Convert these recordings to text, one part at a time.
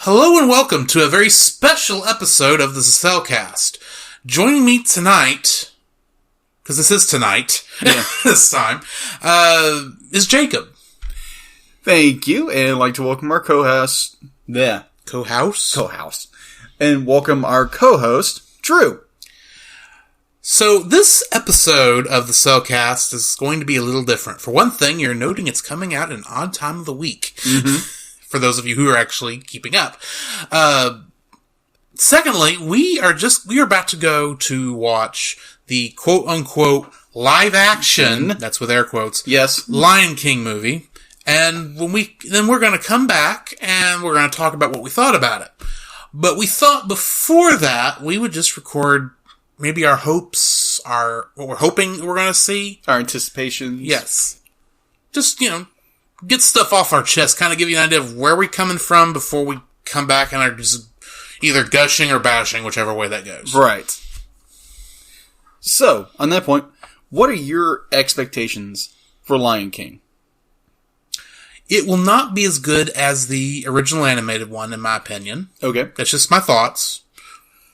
Hello and welcome to a very special episode of the Cellcast. Joining me tonight, because this is tonight, this time, is Jacob. Thank you, and I'd like to welcome our co-host. Co-house? And welcome our co-host, Drew. So this episode of the Cellcast is going to be a little different. For one thing, you're noting it's coming out at an odd time of the week. Mm-hmm. For those of you who are actually keeping up. Secondly, we are about to go to watch the quote-unquote live action, that's with air quotes, yes, Lion King movie. And then we're going to come back and we're going to talk about what we thought about it. But we thought before that we would just record maybe our hopes, what we're hoping we're going to see. Our anticipations. Yes. Just, get stuff off our chest, kind of give you an idea of where we're coming from before we come back and are just either gushing or bashing, whichever way that goes. Right. So, on that point, what are your expectations for Lion King? It will not be as good as the original animated one, in my opinion. Okay. That's just my thoughts.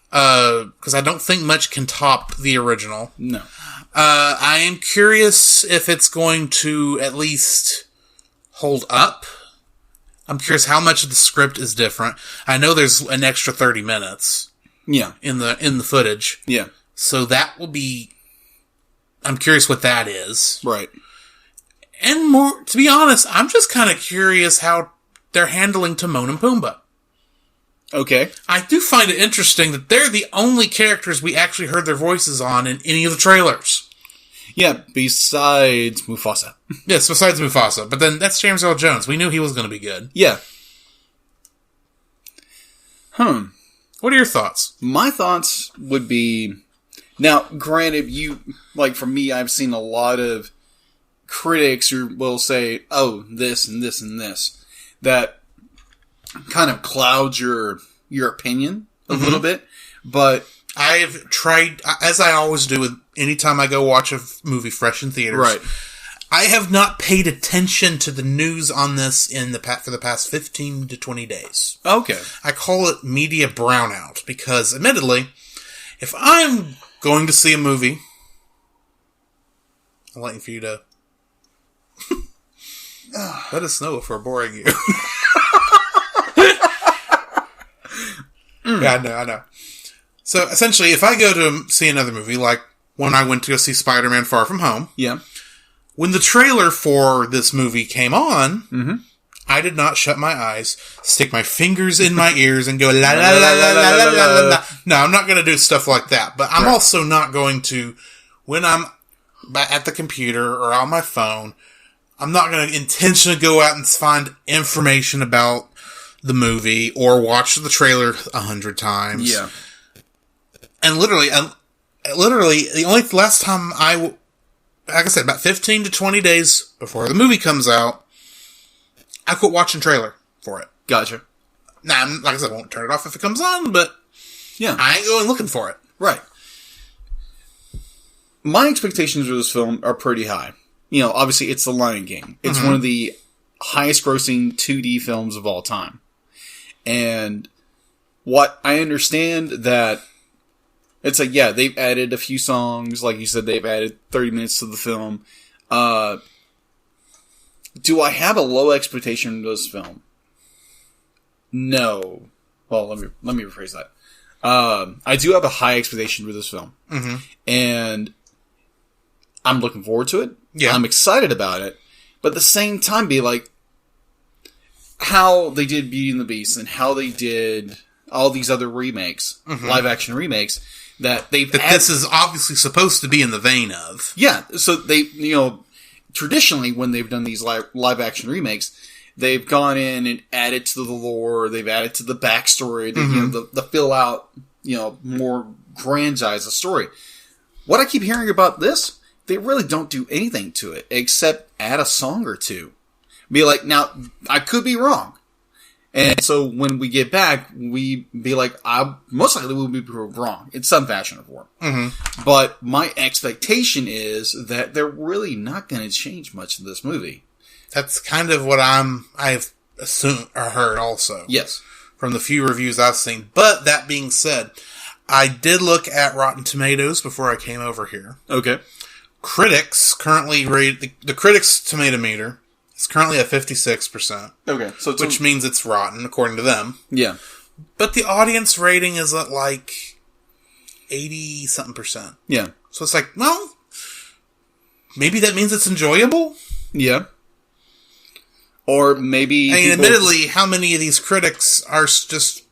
Because I don't think much can top the original. No. I am curious if it's going to at least hold up. I'm curious how much of the script is different. I know there's an extra 30 minutes. Yeah. In the footage. Yeah. So that will be, I'm curious what that is. Right. And more, to be honest, I'm just kind of curious how they're handling Timon and Pumbaa. Okay. I do find it interesting that they're the only characters we actually heard their voices on in any of the trailers. Yeah, besides Mufasa. Yes, besides Mufasa. But then that's James Earl Jones. We knew he was going to be good. Yeah. What are your thoughts? My thoughts would be... Now, granted, for me, I've seen a lot of critics who will say, oh, this and this and this. That kind of clouds your opinion a little bit. But I've tried, as I always do with anytime I go watch a movie fresh in theaters. Right. I have not paid attention to the news on this for the past 15 to 20 days. Okay. I call it media brownout because, admittedly, if I'm going to see a movie, I'm waiting for you to let us know if we're boring you. Yeah, I know. So, essentially, if I go to see another movie, like when I went to go see Spider-Man Far From Home, yeah, when the trailer for this movie came on, I did not shut my eyes, stick my fingers in my ears, and go la la la la la la la la. No, I'm not going to do stuff like that. But I'm also not going to, when I'm at the computer or on my phone, I'm not going to intentionally go out and find information about the movie or watch the trailer 100 times. Yeah. And literally, the only last time like I said, about 15 to 20 days before the movie comes out, I quit watching trailer for it. Gotcha. Now, like I said, I won't turn it off if it comes on, but yeah, I ain't going looking for it. Right. My expectations for this film are pretty high. Obviously, it's The Lion King. It's one of the highest grossing 2D films of all time. And what I understand that it's like, yeah, they've added a few songs. Like you said, they've added 30 minutes to the film. Do I have a low expectation of this film? No. Well, let me rephrase that. I do have a high expectation for this film. Mm-hmm. And I'm looking forward to it. Yeah. I'm excited about it. But at the same time, be like, how they did Beauty and the Beast and how they did all these other remakes, live action remakes, this is obviously supposed to be in the vein of. Yeah. So they, traditionally when they've done these live action remakes, they've gone in and added to the lore, they've added to the backstory, the fill out, more grandize the story. What I keep hearing about this, they really don't do anything to it except add a song or two. Be like, now, I could be wrong. And so when we get back, we be like, most likely we'll be wrong in some fashion or form. Mm-hmm. But my expectation is that they're really not going to change much in this movie. That's kind of what I've assumed or heard also. Yes. from the few reviews I've seen. But that being said, I did look at Rotten Tomatoes before I came over here. Okay. Critics currently rate the Critics Tomato Meter is currently at 56%. Okay. So which means it's rotten according to them. Yeah. But the audience rating is at like 80-something%. Yeah. So it's like, well, maybe that means it's enjoyable? Yeah. Or maybe... I mean, admittedly, how many of these critics are just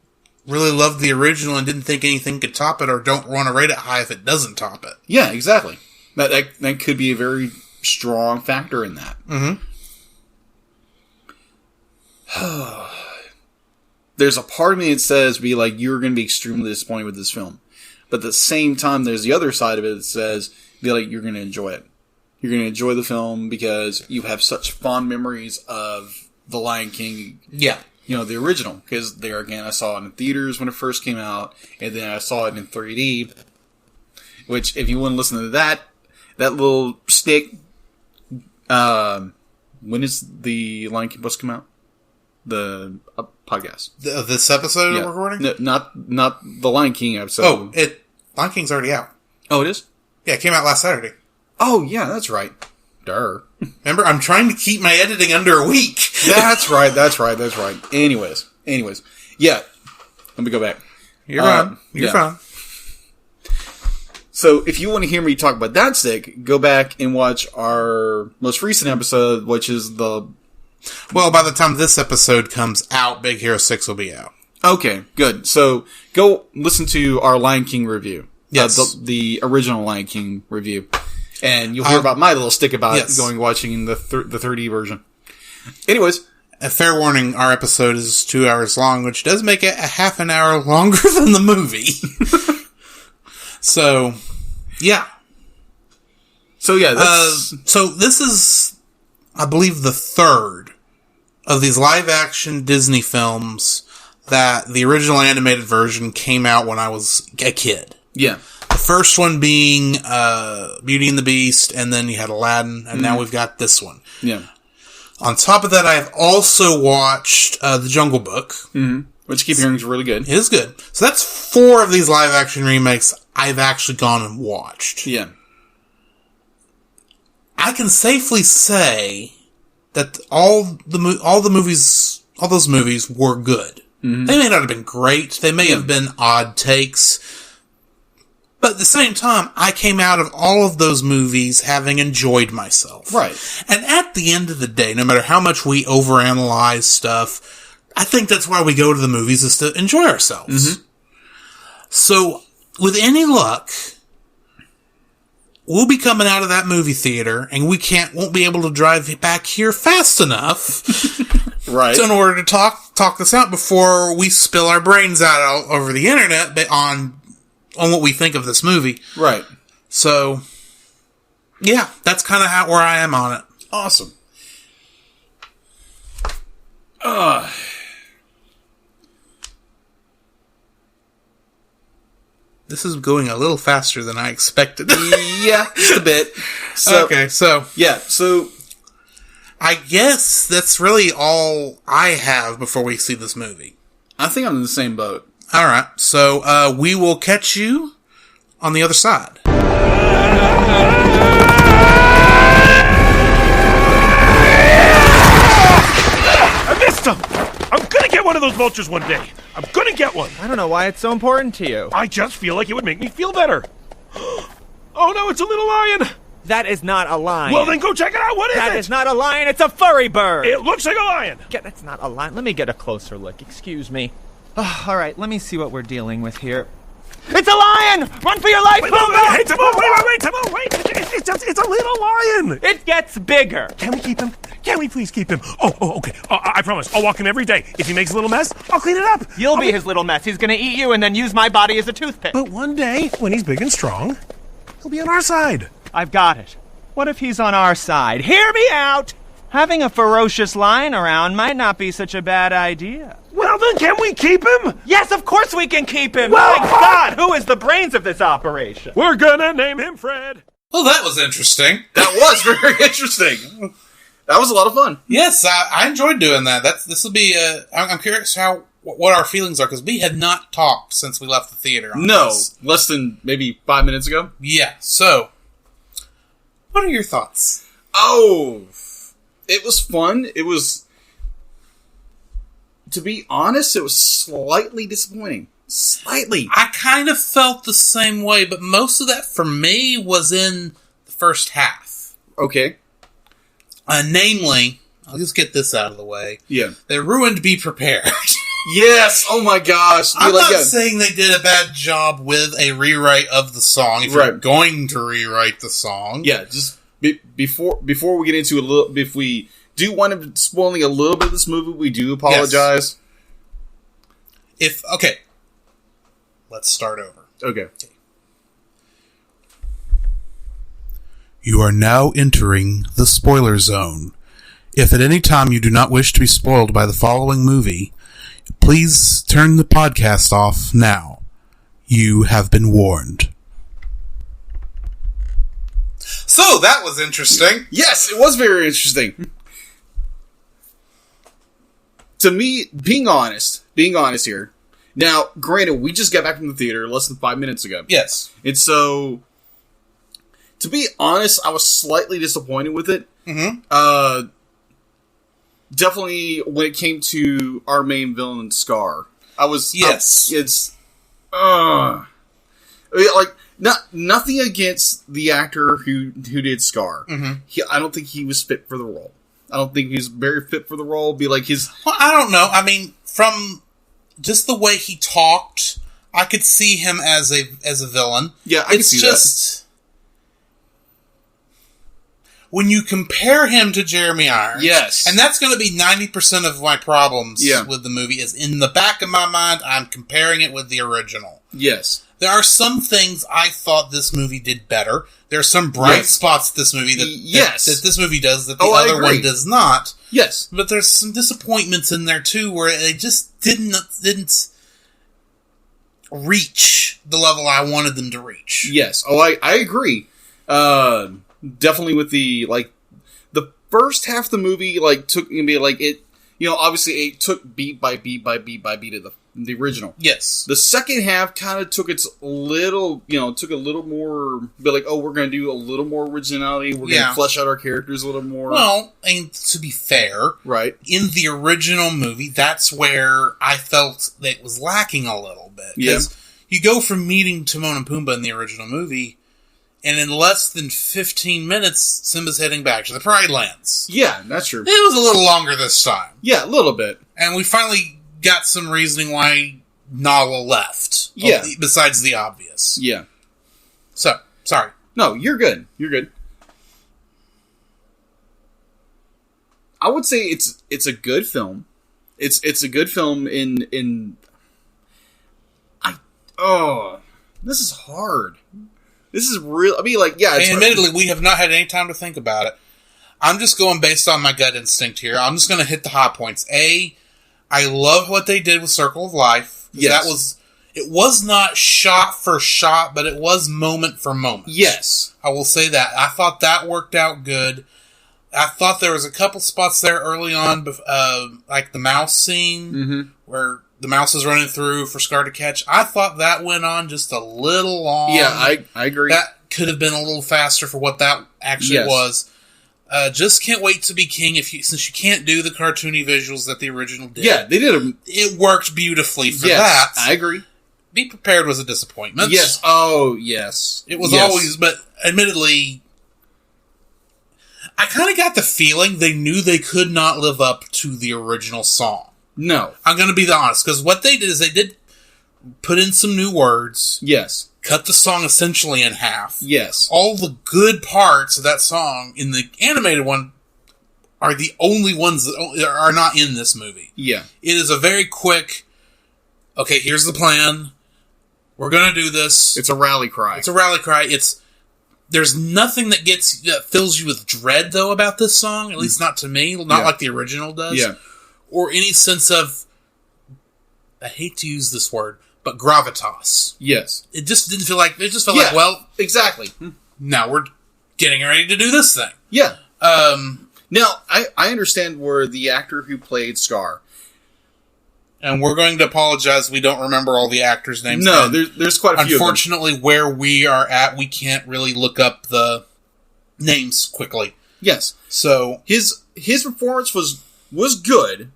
really loved the original and didn't think anything could top it, or don't want to rate it high if it doesn't top it? Yeah, exactly. That could be a very strong factor in that. Mm-hmm. There's a part of me that says, you're going to be extremely disappointed with this film. But at the same time, there's the other side of it that says, you're going to enjoy it. You're going to enjoy the film because you have such fond memories of The Lion King. Yeah. The original. Because there again, I saw it in theaters when it first came out, and then I saw it in 3D. Which, if you want to listen to that little stick, when is The Lion King supposed to come out? The podcast. This episode we're recording? No, not The Lion King episode. Oh, Lion King's already out. Oh, it is? Yeah, it came out last Saturday. Oh, yeah, that's right. Durr. Remember, I'm trying to keep my editing under a week. That's right. Anyways. Yeah. Let me go back. You're fine. You're fine. So, if you want to hear me talk about that stick, go back and watch our most recent episode, which is the... Well, by the time this episode comes out, Big Hero 6 will be out. Okay, good. So, go listen to our Lion King review. Yes. The original Lion King review. And you'll hear about my little stick about yes. watching the 3D version. Anyways. A fair warning, our episode is 2 hours long, which does make it a half an hour longer than the movie. So, yeah. So this is, I believe, the third of these live-action Disney films that the original animated version came out when I was a kid. Yeah. The first one being Beauty and the Beast, and then you had Aladdin, and now we've got this one. Yeah. On top of that, I have also watched The Jungle Book. Mm-hmm. Which I keep hearing is really good. It is good. So that's 4 of these live-action remakes I've actually gone and watched. Yeah. I can safely say that all those movies were good. Mm-hmm. They may not have been great. They may have been odd takes. But at the same time, I came out of all of those movies having enjoyed myself. Right. And at the end of the day, no matter how much we overanalyze stuff, I think that's why we go to the movies, is to enjoy ourselves. Mm-hmm. So, with any luck, we'll be coming out of that movie theater, and won't be able to drive back here fast enough, right, in order to talk this out before we spill our brains out over the internet on what we think of this movie. Right. So, yeah, that's kind of where I am on it. Awesome. This is going a little faster than I expected. Yeah, just a bit. So I guess that's really all I have before we see this movie. I think I'm in the same boat. Alright, so we will catch you on the other side. I missed him! I'm gonna get one of those vultures one day. I'm gonna get one. I don't know why it's so important to you. I just feel like it would make me feel better. Oh no, it's a little lion. That is not a lion. Well, then go check it out. What is it? That is not a lion. It's a furry bird. It looks like a lion. That's not a lion. Let me get a closer look. Excuse me. Oh, all right, let me see what we're dealing with here. It's a lion! Run for your life! Wait, hey, Timon, wait, Timon, wait! It's a little lion! It gets bigger! Can we keep him? Can we please keep him? Oh, okay. I promise. I'll walk him every day. If he makes a little mess, I'll clean it up. You'll be his little mess. He's gonna eat you and then use my body as a toothpick. But one day, when he's big and strong, he'll be on our side. I've got it. What if he's on our side? Hear me out! Having a ferocious lion around might not be such a bad idea. Well, then can we keep him? Yes, of course we can keep him! Well, my God, who is the brains of this operation? We're gonna name him Fred. Well, that was interesting. That was very interesting. That was a lot of fun. Yes, I enjoyed doing that. This will be. I'm curious what our feelings are, because we had not talked since we left the theater on No, this. less than maybe 5 minutes ago. Yeah, so, what are your thoughts? Oh, it was fun. It was, to be honest, it was slightly disappointing. Slightly. I kind of felt the same way, but most of that for me was in the first half. Okay. Namely, I'll just get this out of the way. Yeah. They ruined Be Prepared. Yes. Oh my gosh. I'm not saying they did a bad job with a rewrite of the song. If you're going to rewrite the song, yeah. Just before we get into a little, if we do wind up spoiling a little bit of this movie, we do apologize. Yes. Let's start over. Okay. You are now entering the spoiler zone. If at any time you do not wish to be spoiled by the following movie, please turn the podcast off now. You have been warned. So, that was interesting. Yes, it was very interesting. To me, being honest here. Now, granted, we just got back from the theater less than 5 minutes ago. Yes. And so, to be honest, I was slightly disappointed with it. Mm-hmm. Definitely when it came to our main villain, Scar. Yes. Nothing against the actor who did Scar. Mm-hmm. I don't think he was fit for the role. I don't think he was very fit for the role. Well, I don't know. I mean, from just the way he talked, I could see him as a villain. Yeah, I can see that. When you compare him to Jeremy Irons, yes, and that's going to be 90% of my problems with the movie, is in the back of my mind, I'm comparing it with the original. Yes. There are some things I thought this movie did better. There are some bright spots this movie that this movie does that the other one does not. Yes. But there's some disappointments in there too where they just didn't reach the level I wanted them to reach. Yes. Oh, I agree. Definitely with the first half of the movie, took me it, obviously it took beat by beat by beat by beat of the original. Yes. The second half kind of took took a little more, but we're going to do a little more originality. We're going to flesh out our characters a little more. Well, and to be fair, right, in the original movie, that's where I felt that it was lacking a little bit. Because you go from meeting Timon and Pumbaa in the original movie, and in less than 15 minutes, Simba's heading back to the Pride Lands. Yeah, that's true. It was a little longer this time. Yeah, a little bit. And we finally got some reasoning why Nala left. Yeah. Besides the obvious. Yeah. So, sorry. No, you're good. You're good. I would say it's a good film. It's a good film this is hard. This is real. I mean, it's admittedly, we have not had any time to think about it. I'm just going based on my gut instinct here. I'm just going to hit the hot points. I love what they did with Circle of Life. Yes. It was not shot for shot, but it was moment for moment. Yes. I will say that. I thought that worked out good. I thought there was a couple spots there early on, like the mouse scene, where the mouse is running through for Scar to catch. I thought that went on just a little long. Yeah, I agree. That could have been a little faster for what that actually was. Just Can't Wait to Be King. Since you can't do the cartoony visuals that the original did. Yeah, they did. It worked beautifully for that. I agree. Be Prepared was a disappointment. Yes. Oh, yes. It was always, but admittedly, I kind of got the feeling they knew they could not live up to the original song. No. I'm going to be honest, because what they did is they did put in some new words. Yes. Cut the song essentially in half. Yes. All the good parts of that song in the animated one are the only ones that are not in this movie. Yeah. It is a very quick, okay, here's the plan. We're going to do this. It's a rally cry. There's nothing that fills you with dread, though, about this song. At least not to me. Not like the original does. Yeah. Or any sense of, I hate to use this word, but gravitas. Yes. It just didn't feel like, well, exactly. Now we're getting ready to do this thing. Yeah. Now, I understand where the actor who played Scar, And we're going to apologize. We don't remember all the actors' names. No, there's quite a few. Unfortunately, where we are at, we can't really look up the names quickly. Yes. So his performance was good.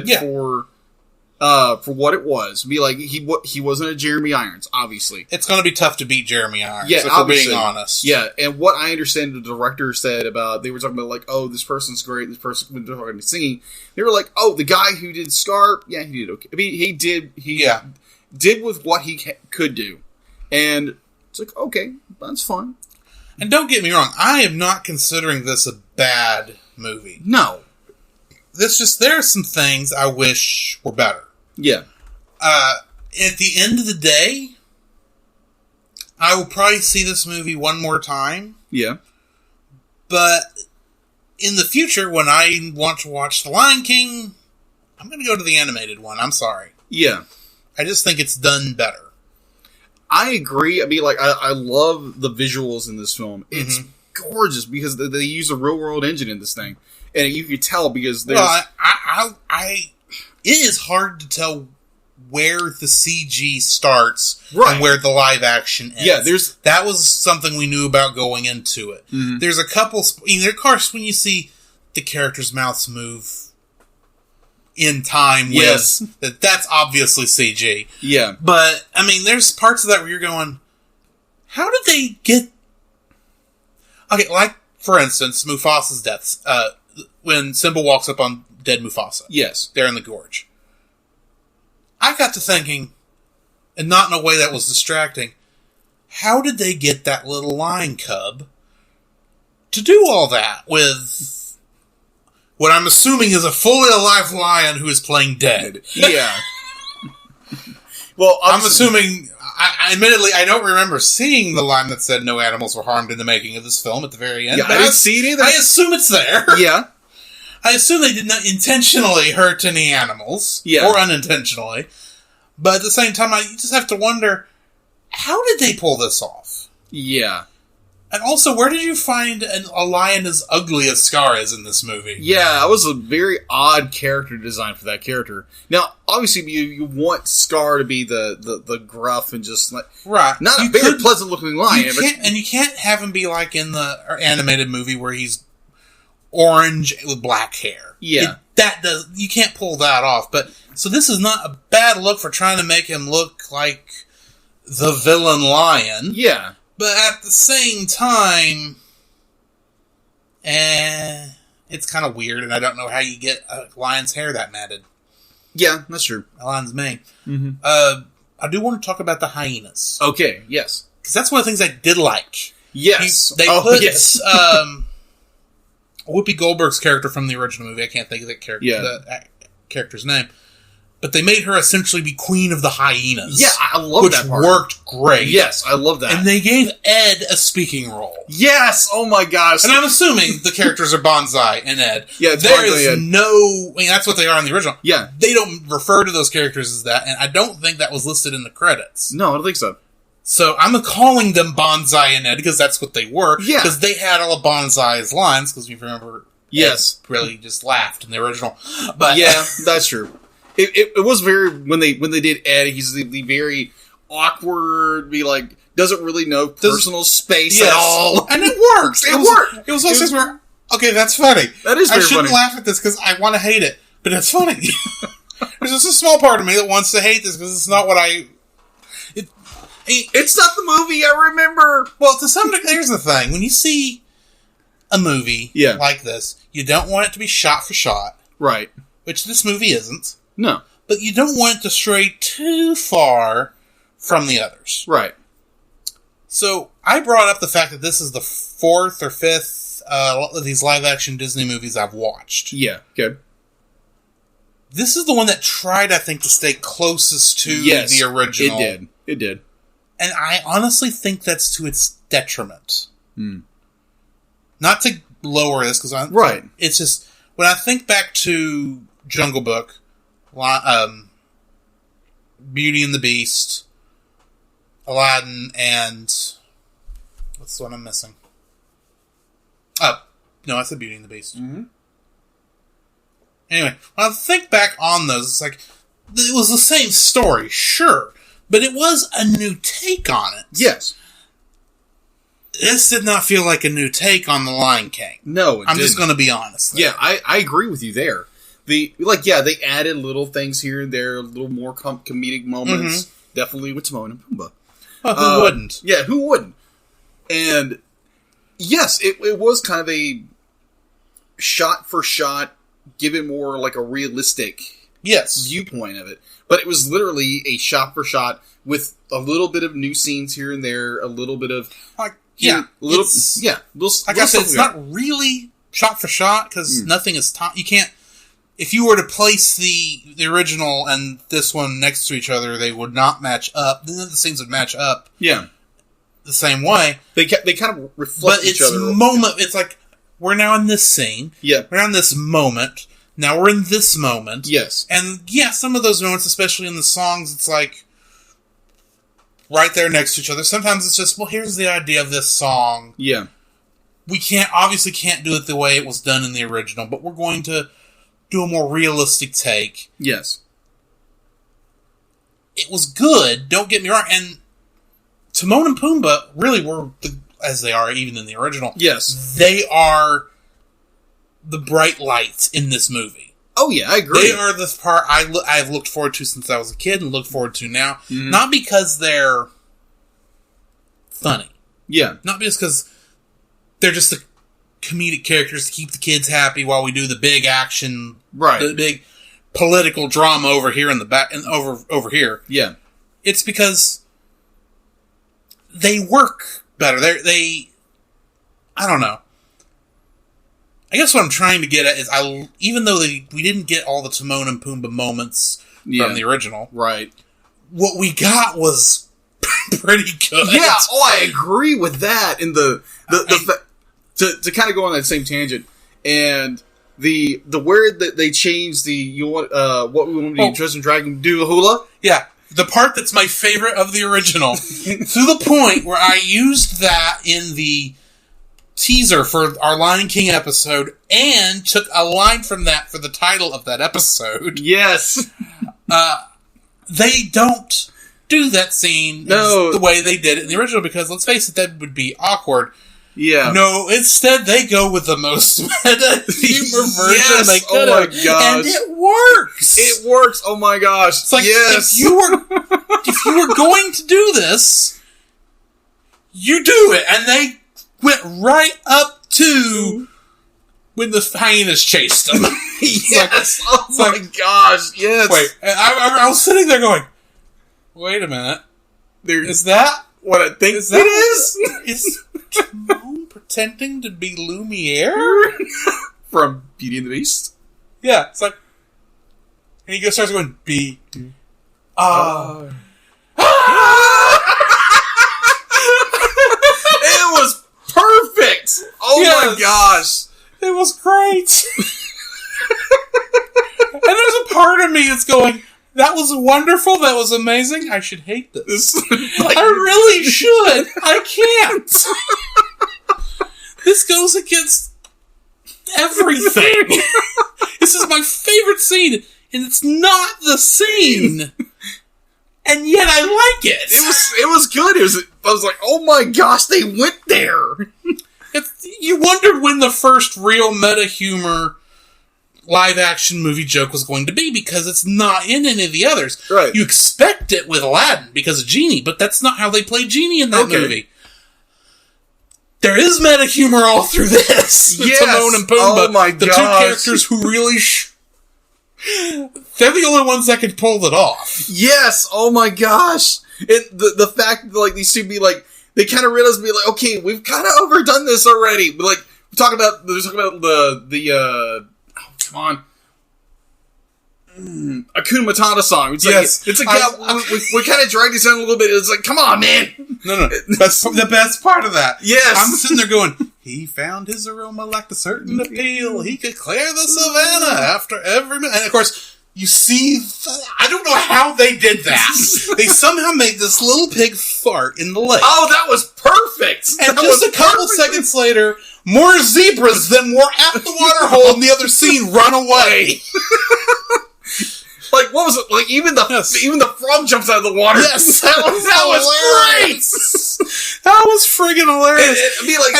Yeah. For what it was. Be like he wasn't a Jeremy Irons, obviously. it's going to be tough to beat Jeremy Irons. Yeah, if we're obviously. being honest. Yeah, and what I understand the director said about, they were talking about like, oh, this person's great, this person when they're talking about singing, they were like, oh, the guy who did Scar, yeah, he did okay. I mean, he did with what he could do, and it's like, okay, that's fine. And don't get me wrong, I am not considering this a bad movie. No, There are some things I wish were better. yeah, At the end of the day, I will probably see this movie one more time. yeah, But in the future, when I want to watch The Lion King, I'm going to go to the animated one. I'm sorry. yeah. I just think it's done better. I agree. I mean, like, I love the visuals in this film. It's gorgeous because they use a real world engine in this thing, and you can tell because there's. Well, it is hard to tell where the CG starts Right. and where the live action ends. Yeah, that was something we knew about going into it. Mm-hmm. There's a couple, of course, when you see the characters' mouths move in time with Yes. that's obviously CG. Yeah. But I mean, there's parts of that where you're going, how did they get? Okay, like for instance, Mufasa's deaths. When Simba walks up on dead Mufasa, Yes. there in the gorge. I got to thinking, and not in a way that was distracting, how did they get that little lion cub to do all that with what I'm assuming is a fully alive lion who is playing dead? Yeah. Well, I'm assuming, admittedly, I don't remember seeing the line that said no animals were harmed in the making of this film at the very end. Yeah, but I didn't see it either. I assume it's there. Yeah. I assume they did not intentionally hurt any animals. Yeah. Or unintentionally. But at the same time, you just have to wonder, how did they pull this off? Yeah. And also, where did you find a lion as ugly as Scar is in this movie? Yeah, that was a very odd character design for that character. Now, obviously, you want Scar to be the gruff and just like Right. not a very pleasant looking lion, but you can't have him be like in the animated movie where he's orange with black hair. Yeah. You can't pull that off. But so this is not a bad look for trying to make him look like the villain lion. yeah. But at the same time, it's kind of weird, and I don't know how you get a lion's hair that matted. Yeah, that's true. A lion's mane. Mm-hmm. I do want to talk about the hyenas. Okay, yes. Because that's one of the things I did like. Yes. They Oh, put yes. Whoopi Goldberg's character from the original movie. I can't think of that character, the character's name. But they made her essentially be queen of the hyenas. Yeah, I love that part. Which worked great. Yes, I love that. And they gave Ed a speaking role. Yes! Oh my gosh. And I'm assuming the characters are Bonsai and Ed. Yeah, it's there Bonsai is Ed. no... I mean, that's what they are in the original. Yeah. They don't refer to those characters as that, and I don't think that was listed in the credits. No, I don't think so. So I'm calling them Bonsai and Ed because that's what they were. Yeah. Because they had all of Bonsai's lines, because you remember... Yes. Ed really just laughed in the original. But Yeah, that's true. It was very, when they did Ed, he's the very awkward, doesn't really know personal space at all. And it works. It worked. It was one of those things where, okay, that's funny. That is I very shouldn't funny. laugh at this because I want to hate it, but it's funny. There's just a small part of me that wants to hate this because it's not what It's not the movie I remember. Well, to some degree, here's the thing. When you see a movie like this, you don't want it to be shot for shot. Right. Which this movie isn't. No. But you don't want it to stray too far from the others. Right. So, I brought up the fact that this is the fourth or fifth of these live-action Disney movies I've watched. Yeah, good. This is the one that tried, I think, to stay closest to the original. It did. And I honestly think that's to its detriment. Not to lower this, because Right. It's just, when I think back to Jungle Book, Beauty and the Beast, Aladdin, and what's the one I'm missing? Oh, no, I said Beauty and the Beast. Mm-hmm. Anyway, when I think back on those, it's like, it was the same story, sure, but it was a new take on it. Yes. This did not feel like a new take on The Lion King. No, I'm just going to be honest. Yeah, I agree with you there. They added little things here and there, a little more comedic moments. Definitely with Timon and Pumbaa. Who wouldn't? Yeah, who wouldn't? And yes, it was kind of a shot for shot, give it more like a realistic viewpoint of it. But it was literally a shot for shot with a little bit of new scenes here and there, a little bit of like I guess it's not really shot for shot because nothing is you can't. If you were to place the original and this one next to each other, they would not match up. None of the scenes would match up. Yeah, the same way. They kind of reflect each other. It's like we're now in this scene. Yeah, we're now in this moment. Now we're in this moment. Yes, and some of those moments, especially in the songs, it's like right there next to each other. Sometimes it's just, well, here's the idea of this song. Yeah, we obviously can't do it the way it was done in the original, but we're going to do a more realistic take. Yes. It was good, don't get me wrong, and Timon and Pumbaa really were, as they are even in the original, yes, they are the bright lights in this movie. Oh yeah, I agree. They are the part I've looked forward to since I was a kid and look forward to now. Mm-hmm. Not because they're funny. Yeah. Not because they're just the comedic characters to keep the kids happy while we do the big action, right? The big political drama over here in the back and over here. Yeah, it's because they work better. They I don't know. I guess what I'm trying to get at is even though we didn't get all the Timon and Pumbaa moments from the original, right? What we got was pretty good. Yeah, I agree with that. And to kind of go on that same tangent, and the word that they changed what we want to do, Tristan Dragon do the hula. Yeah, the part that's my favorite of the original, to the point where I used that in the teaser for our Lion King episode and took a line from that for the title of that episode. Yes. They don't do that scene the way they did it in the original because, let's face it, that would be awkward. Yeah. No, instead they go with the most meta humor version they could have. Oh my gosh. And it works. It works. Oh my gosh. It's like, if you were going to do this, you do it. And they went right up to when the hyenas chased them. Yes. My gosh. Yes. Wait. I was sitting there going, wait a minute. Is that what I think it is? Is Timon pretending to be Lumiere? From Beauty and the Beast? Yeah. It's like, and he starts going, B. It was perfect! Oh my gosh. It was great. And there's a part of me that's going, that was wonderful, that was amazing, I should hate this. I really should. I can't. This goes against everything. This is my favorite scene, and it's not the scene. And yet I like it. It was good. I was like, oh my gosh, they went there. You wondered when the first real meta humor live action movie joke was going to be because it's not in any of the others. Right. You expect it with Aladdin because of Genie, but that's not how they play Genie in that movie. There is meta humor all through this. Yes. Timon and Pumbaa, oh my the gosh. two characters who really they're the only ones that can pull it off. Yes. Oh my gosh. And the fact that like these two be like they kind of realize be like, okay, we've kind of overdone this already. But like they're talking about the come on. Hakuna Matata song. It's yes. Like, it's like, we kind of dragged this down a little bit. It's like, come on, man. No. That's the best part of that. Yes. I'm sitting there going, he found his aroma like a certain appeal. He could clear the savannah after every minute. And of course, you see, I don't know how they did that. They somehow made this little pig fart in the lake. Oh, that was perfect. And just a couple seconds later, more zebras than were at the water hole in the other scene run away. Like, what was it? Like, even the frog jumps out of the water. Yes, that was great. That was friggin' hilarious. I mean, like,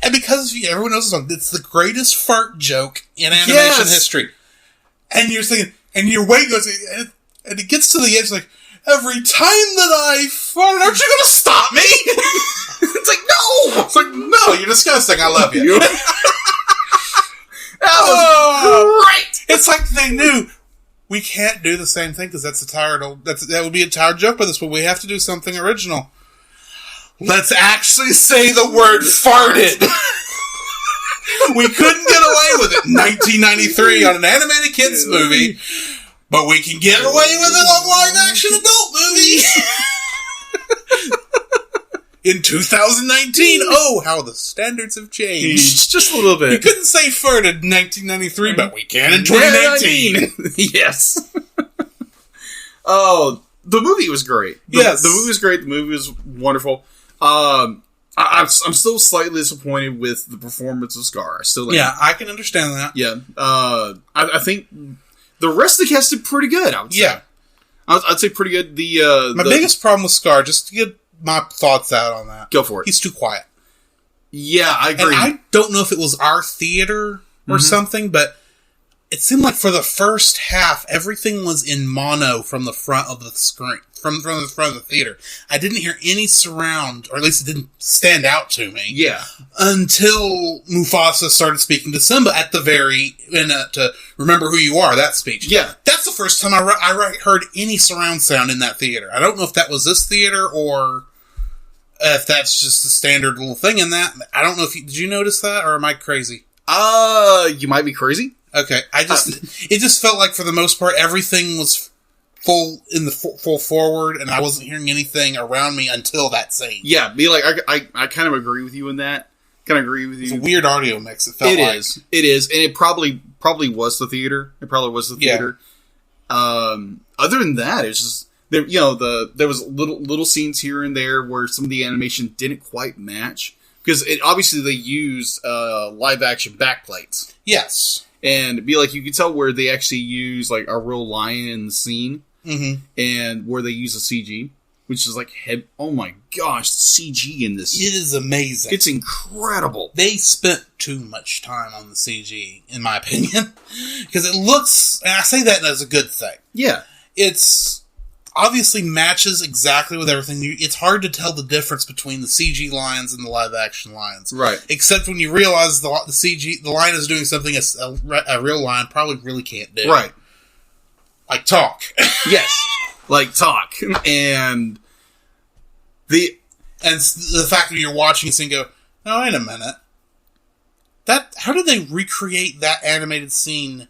and because everyone knows this song, it's the greatest fart joke in animation history. And you're thinking, and your weight goes, and it gets to the edge, like, every time that I fart, aren't you gonna stop me? It's like, no! It's like, no, you're disgusting, I love you. That was great! It's like they knew, we can't do the same thing, because that would be a tired joke by this, but we have to do something original. Let's actually say the word farted. We couldn't get away with it in 1993 on an animated kids movie, but we can get away with it on live-action adult movie. In 2019, how the standards have changed. Just a little bit. We couldn't say farted in 1993, but we can in 2019. Yes. Oh, the movie was great. Yes. The movie was great. The movie was wonderful. I'm still slightly disappointed with the performance of Scar. I still am. Yeah, I can understand that. Yeah. I think the rest of the cast did pretty good, I would say. Yeah. I'd say pretty good. My biggest problem with Scar, just to get my thoughts out on that. Go for it. He's too quiet. Yeah, I agree. And I don't know if it was our theater or something, but it seemed like for the first half, everything was in mono from the front of the screen, from the front of the theater. I didn't hear any surround, or at least it didn't stand out to me. Yeah. Until Mufasa started speaking to Simba at the to remember who you are, that speech. Yeah. That's the first time I heard any surround sound in that theater. I don't know if that was this theater or if that's just a standard little thing in that. I don't know did you notice that, or am I crazy? You might be crazy. Okay, it just felt like for the most part everything was full forward, and I wasn't hearing anything around me until that scene. Yeah, I kind of agree with you in that. Kind of agree with you. It's a weird audio mix. It felt like it is, and it probably was the theater. It probably was the theater. Yeah. Other than that, it's just there. There was little scenes here and there where some of the animation didn't quite match because obviously they used live action backplates. Yes. And you could tell where they actually use like a real lion in the scene, and where they use a CG, which is oh my gosh, the CG in this! It is amazing. It's incredible. They spent too much time on the CG, in my opinion, because it looks. And I say that as a good thing. Yeah, it's obviously matches exactly with everything. It's hard to tell the difference between the CG lines and the live action lines, right? Except when you realize the line is doing something a real line probably really can't do, right? Like talk, yes, like talk, and the fact that you're watching this and go, oh, wait a minute, how did they recreate that animated scene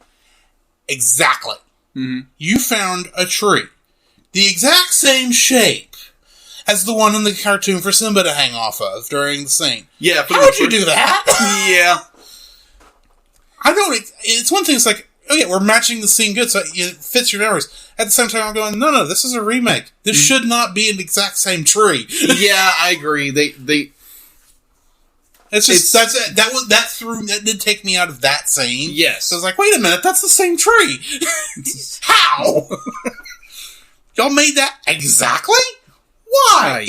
exactly? Mm-hmm. You found a tree. The exact same shape as the one in the cartoon for Simba to hang off of during the scene. Yeah. How would you do that? Yeah. I don't... It's one thing, it's like, okay, we're matching the scene good, so it fits your memories. At the same time, I'm going, no, this is a remake. This should not be an exact same tree. Yeah, I agree. It's just, that did take me out of that scene. Yes. So I was like, wait a minute, that's the same tree. How? Y'all made that exactly? Why?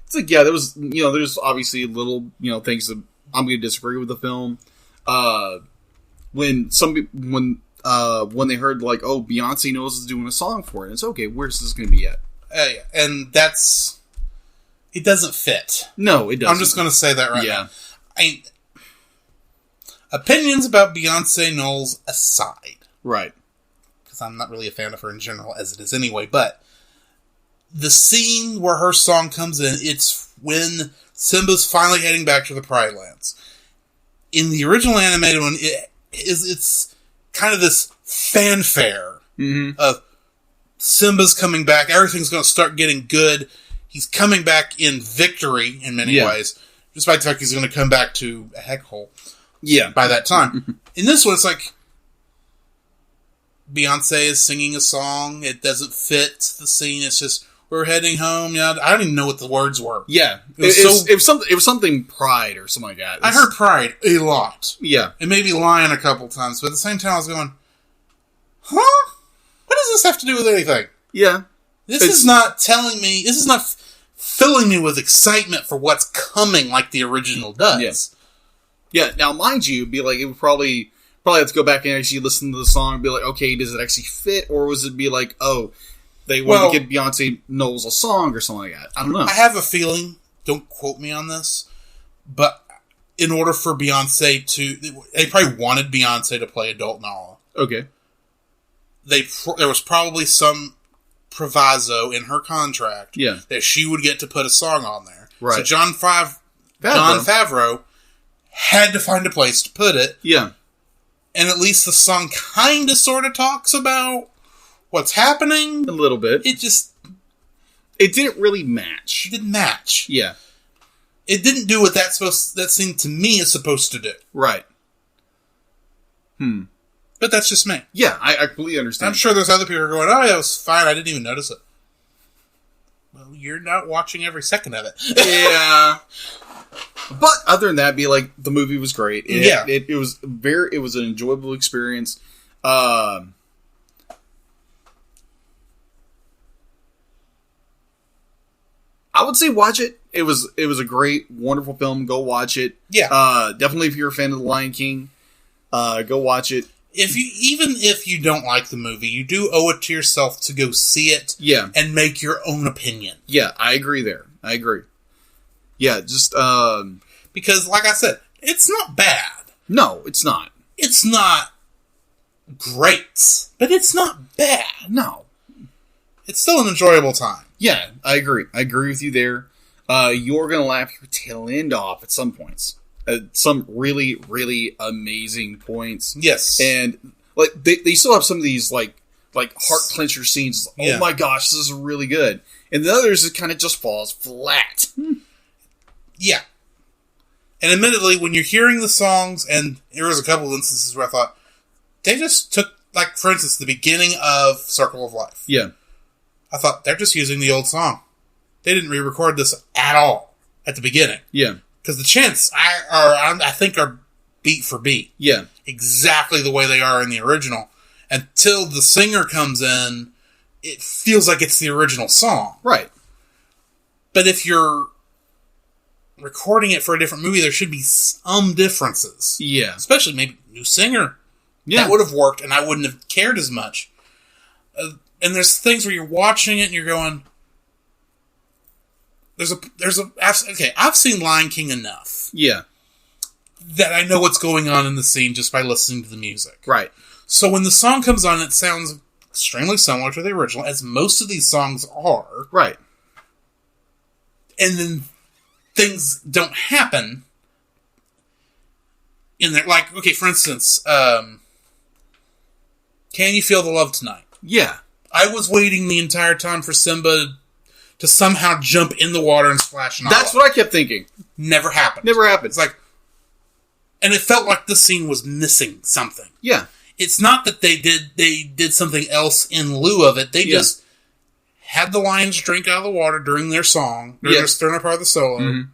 It's like, yeah, there's obviously little, things that I'm going to disagree with the film. When they heard Beyonce knows is doing a song for it, it's okay. Where's this going to be at? And it doesn't fit. No, it doesn't. I'm just going to say that right now. Opinions about Beyonce Knowles aside. Right. Because I'm not really a fan of her in general, as it is anyway, but the scene where her song comes in, it's when Simba's finally heading back to the Pride Lands. In the original animated one, it's kind of this fanfare of Simba's coming back, everything's going to start getting good, he's coming back in victory in many ways, despite the fact he's going to come back to a heck hole by that time. In this one, it's like Beyonce is singing a song. It doesn't fit the scene. It's just we're heading home. Yeah, I don't even know what the words were. Yeah, It was something Pride or something like that. I heard Pride a lot. Yeah, And maybe Lion a couple times, but at the same time I was going, huh? What does this have to do with anything? yeah. This is not telling me, this is not filling me with excitement for what's coming like the original does. Yes. Yeah, now mind you, be like, it would probably have to go back and actually listen to the song and be like, okay, does it actually fit? Or was it be like, oh, they wanted to give Beyonce Knowles a song or something like that? I don't know. I have a feeling, don't quote me on this, but in order for Beyonce they probably wanted Beyonce to play Adult Nala. Okay. There was probably some proviso in her contract that she would get to put a song on there. Right. So Jon Favreau had to find a place to put it. Yeah. And at least the song kind of sort of talks about what's happening. A little bit. It didn't really match. It didn't match. Yeah. It didn't do what that scene to me is supposed to do. Right. But that's just me. Yeah, I completely understand. I'm sure there's other people who are going, oh, yeah, it was fine. I didn't even notice it. Well, you're not watching every second of it. Yeah. But other than that, be like, the movie was great. It was an enjoyable experience. I would say watch it. It was a great, wonderful film. Go watch it. Yeah. Definitely if you're a fan of The Lion King, go watch it. Even if you don't like the movie, you do owe it to yourself to go see it. Yeah. And make your own opinion. Yeah, I agree there. I agree. Yeah, just because, like I said, it's not bad. No, it's not. It's not great, but it's not bad. No. It's still an enjoyable time. Yeah, I agree. I agree with you there. You're going to laugh your tail end off at some points. At some really, really amazing points. Yes. And like they still have some of these like heart clencher scenes. Oh my gosh, this is really good. And the others, it kind of just falls flat. Yeah. And admittedly, when you're hearing the songs, and there was a couple of instances where I thought, they just took, like, for instance, the beginning of Circle of Life. Yeah. I thought, they're just using the old song. They didn't re-record this at all at the beginning. Yeah. Because the chants, I think, are beat for beat. Yeah. Exactly the way they are in the original. Until the singer comes in, it feels like it's the original song. Right. But if you're recording it for a different movie, there should be some differences. Yeah. Especially maybe new singer. Yeah. That would have worked, and I wouldn't have cared as much. And there's things where you're watching it and you're going, okay, I've seen Lion King enough. Yeah. That I know what's going on in the scene just by listening to the music. Right. So when the song comes on, it sounds extremely similar to the original, as most of these songs are. Right. And then things don't happen in there. Like, okay, for instance, Can You Feel the Love Tonight? Yeah. I was waiting the entire time for Simba to somehow jump in the water and splash Nala. That's what I kept thinking. Never happened. Never happened. It's like, and it felt like the scene was missing something. Yeah. It's not that they did something else in lieu of it. They just had the lions drink out of the water during their song, during their part of the solo,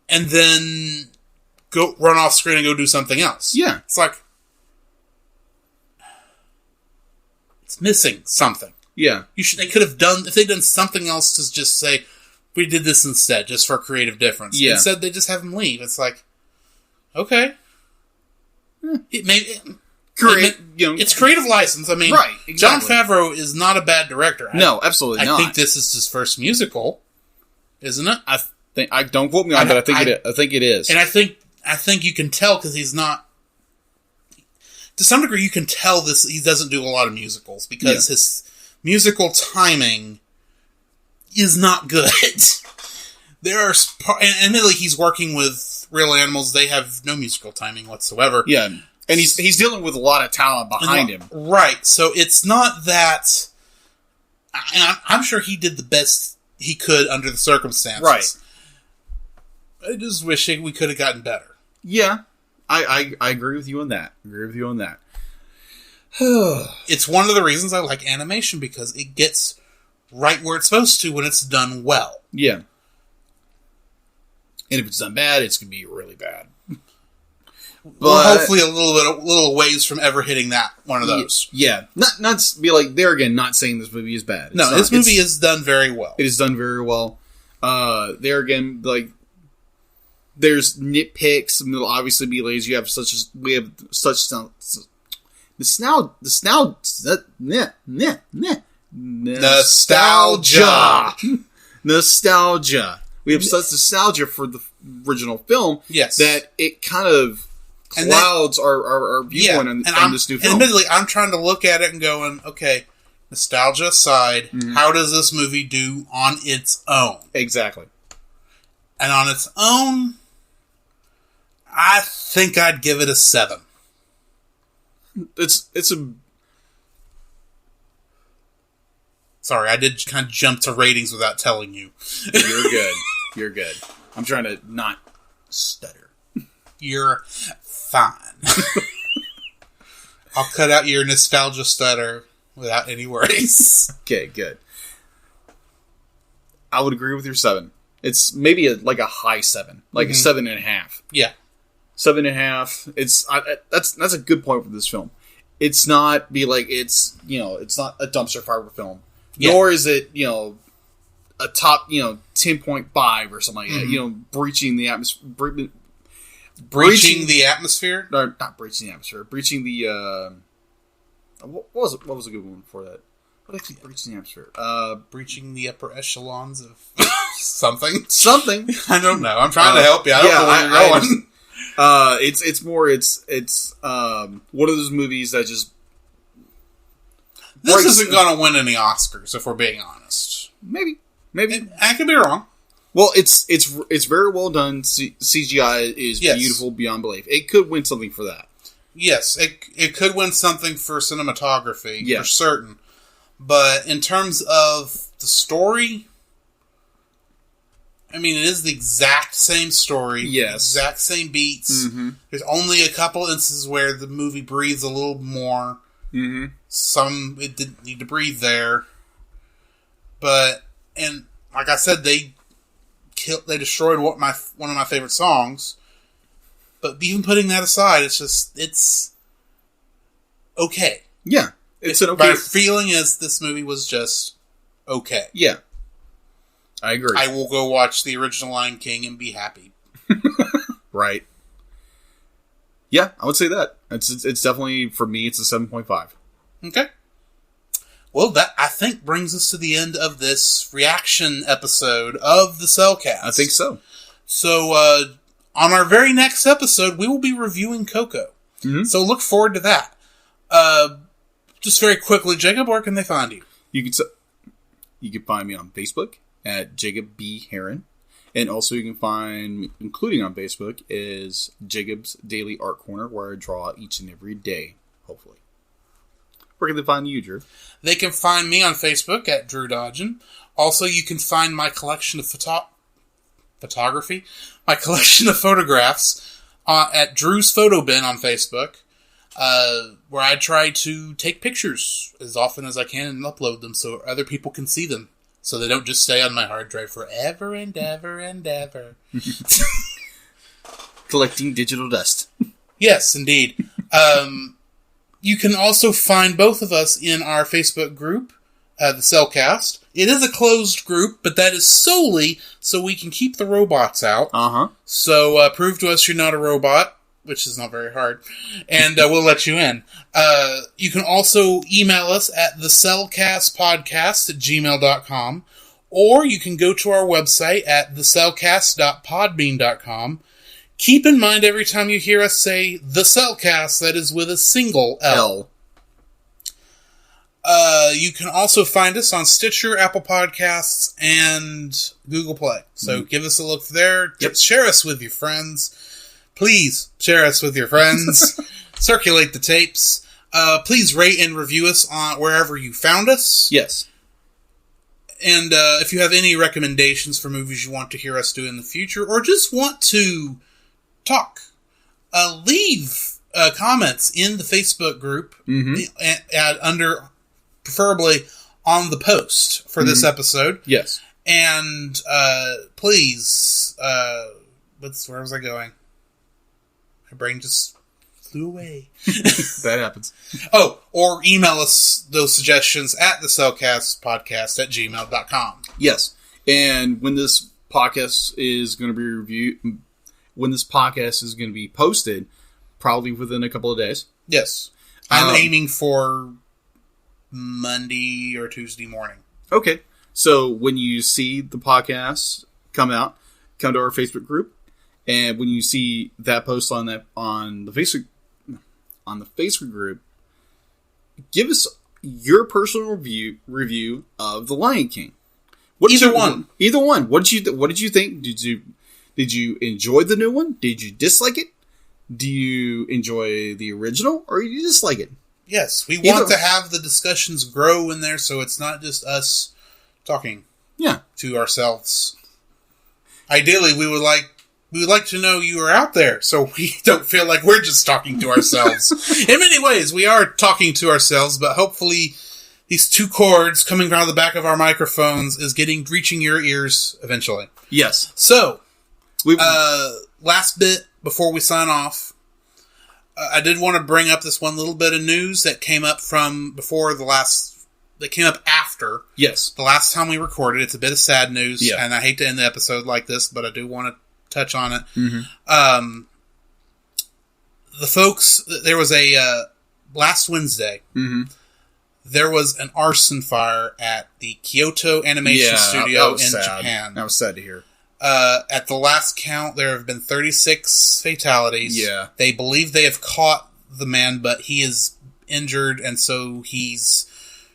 and then go run off screen and go do something else. Yeah. It's like, it's missing something. Yeah. They could have done, if they'd done something else to just say, we did this instead, just for a creative difference. Yeah. Instead, they just have them leave. It's like, okay. It's creative license. I mean, right, exactly. Jon Favreau is not a bad director. No, absolutely not. I think this is his first musical, isn't it? I don't quote me on that. I think it is. And I think you can tell because he's not. To some degree, you can tell this. He doesn't do a lot of musicals because his musical timing is not good. There are, and admittedly, he's working with real animals. They have no musical timing whatsoever. Yeah, and he's dealing with a lot of talent behind him. Right. So it's not that. And I'm sure he did the best he could under the circumstances. Right. I just wish we could have gotten better. Yeah, I agree with you on that. It's one of the reasons I like animation, because it gets right where it's supposed to when it's done well. Yeah. And if it's done bad, it's going to be really bad. Well, hopefully a little ways from ever hitting that one of those. Yeah. Not be like, there again, not saying this movie is bad. No, this movie is done very well. It is done very well. There again, like, there's nitpicks, and there'll obviously be layers. We have such nostalgia. We have such nostalgia for the original film, yes, that it kind of clouds our viewpoint on this new film. Admittedly, I'm trying to look at it and going, okay, nostalgia aside, how does this movie do on its own? Exactly. And on its own, I think I'd give it a 7. It's a... Sorry, I did kind of jump to ratings without telling you. You're good. You're good. I'm trying to not stutter. You're fine. I'll cut out your nostalgia stutter without any worries. Okay, good. I would agree with your 7. It's maybe a high 7, like a 7.5. Yeah, 7.5. It's that's a good point for this film. It's not it's not a dumpster fire film, nor is it a top 10.5 or something like that. Breaching the atmosphere. Breaching the atmosphere. No, not breaching the atmosphere. Breaching the what was a good one for that? What actually breaching the atmosphere? Breaching the upper echelons of something. Something. I don't know. I'm trying to help you. I don't know where you're going. It's one of those movies that just... This isn't going to win any Oscars, if we're being honest. Maybe. I could be wrong. Well, it's very well done. CGI is beautiful beyond belief. It could win something for that. Yes, it could win something for cinematography, for certain. But in terms of the story, I mean, it is the exact same story. Yes. Exact same beats. Mm-hmm. There's only a couple instances where the movie breathes a little more. Mm-hmm. Some, it didn't need to breathe there. But, and like I said, they destroyed one of my favorite songs. But even putting that aside, it's okay. Yeah. It's an okay. My feeling is this movie was just okay. Yeah. I agree. I will go watch the original Lion King and be happy. Right. Yeah, I would say that. It's definitely, for me, it's a 7.5. Okay. Well, that, I think, brings us to the end of this reaction episode of the Cellcast. I think so. So, on our very next episode, we will be reviewing Coco. Mm-hmm. So look forward to that. Just very quickly, Jacob, where can they find you? You can find me on Facebook at Jacob B. Heron. And also you can find me, including on Facebook, is Jacob's Daily Art Corner, where I draw each and every day, hopefully. Where can they find you, Drew? They can find me on Facebook at Drew Dodgen. Also, you can find my collection of photography, my collection of photographs at Drew's Photo Bin on Facebook, where I try to take pictures as often as I can and upload them so other people can see them. So they don't just stay on my hard drive forever and ever and ever. Collecting digital dust. Yes, indeed. You can also find both of us in our Facebook group, the Cellcast. It is a closed group, but that is solely so we can keep the robots out. Uh-huh. So prove to us you're not a robot, which is not very hard, and we'll let you in. You can also email us at thecellcastpodcast@gmail.com, or you can go to our website at thecellcast.podbean.com. Keep in mind every time you hear us say The Cellcast, that is with a single L. You can also find us on Stitcher, Apple Podcasts, and Google Play. So give us a look there. Yep. Share us with your friends. Please share us with your friends. Circulate the tapes. Please rate and review us on wherever you found us. Yes. And if you have any recommendations for movies you want to hear us do in the future, or just want to talk, leave comments in the Facebook group, under, preferably on the post for this episode. Yes. And please, where was I going? My brain just flew away. That happens. Oh, or email us those suggestions at thecellcastpodcast@gmail.com. Yes. And when this podcast is going to be posted, probably within a couple of days. Yes. I'm aiming for Monday or Tuesday morning. Okay. So when you see the podcast come out, come to our Facebook group, and when you see that post on the Facebook group, give us your personal review of The Lion King. Either one. What did you think? Did you enjoy the new one? Did you dislike it? Do you enjoy the original, or do you dislike it? Yes, we want to have the discussions grow in there, so it's not just us talking to ourselves. Ideally, we would like to know you are out there, so we don't feel like we're just talking to ourselves. In many ways, we are talking to ourselves, but hopefully these two cords coming out of the back of our microphones is reaching your ears eventually. Yes. So, last bit before we sign off, I did want to bring up this one little bit of news that came up that came up after Yes. the last time we recorded. It's a bit of sad news, and I hate to end the episode like this, but I do want to touch on it. The folks, there was a last Wednesday, there was an arson fire at the Kyoto Animation Studio in Japan. That was sad to hear. At the last count, there have been 36 fatalities. Yeah. They believe they have caught the man, but he is injured, and so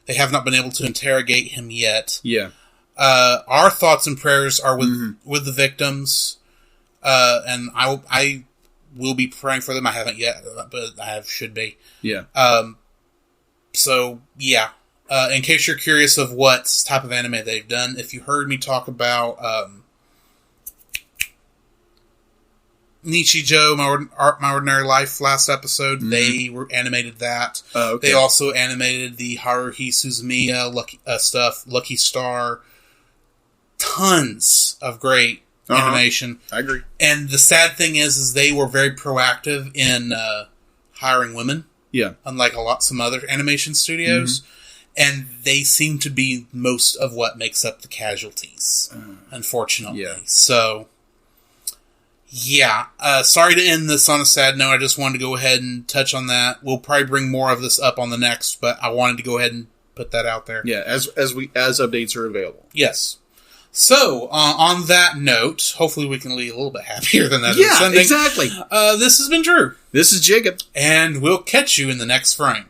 they have not been able to interrogate him yet. Yeah. Our thoughts and prayers are with the victims, and I will be praying for them. I haven't yet, but should be. Yeah. So, yeah. In case you're curious of what type of anime they've done, if you heard me talk about Nichijou, My Ordinary Life last episode, they animated that. Oh, okay. They also animated the Haruhi Suzumiya Lucky Star. Tons of great animation. I agree. And the sad thing is they were very proactive in hiring women. Yeah. Unlike some other animation studios. And they seem to be most of what makes up the casualties, unfortunately. Yeah. So, yeah. Sorry to end this on a sad note. I just wanted to go ahead and touch on that. We'll probably bring more of this up on the next, but I wanted to go ahead and put that out there. Yeah, as updates are available. Yes. So, on that note, hopefully we can leave a little bit happier than that. Yeah, exactly. This has been Drew. This is Jacob. And we'll catch you in the next frame.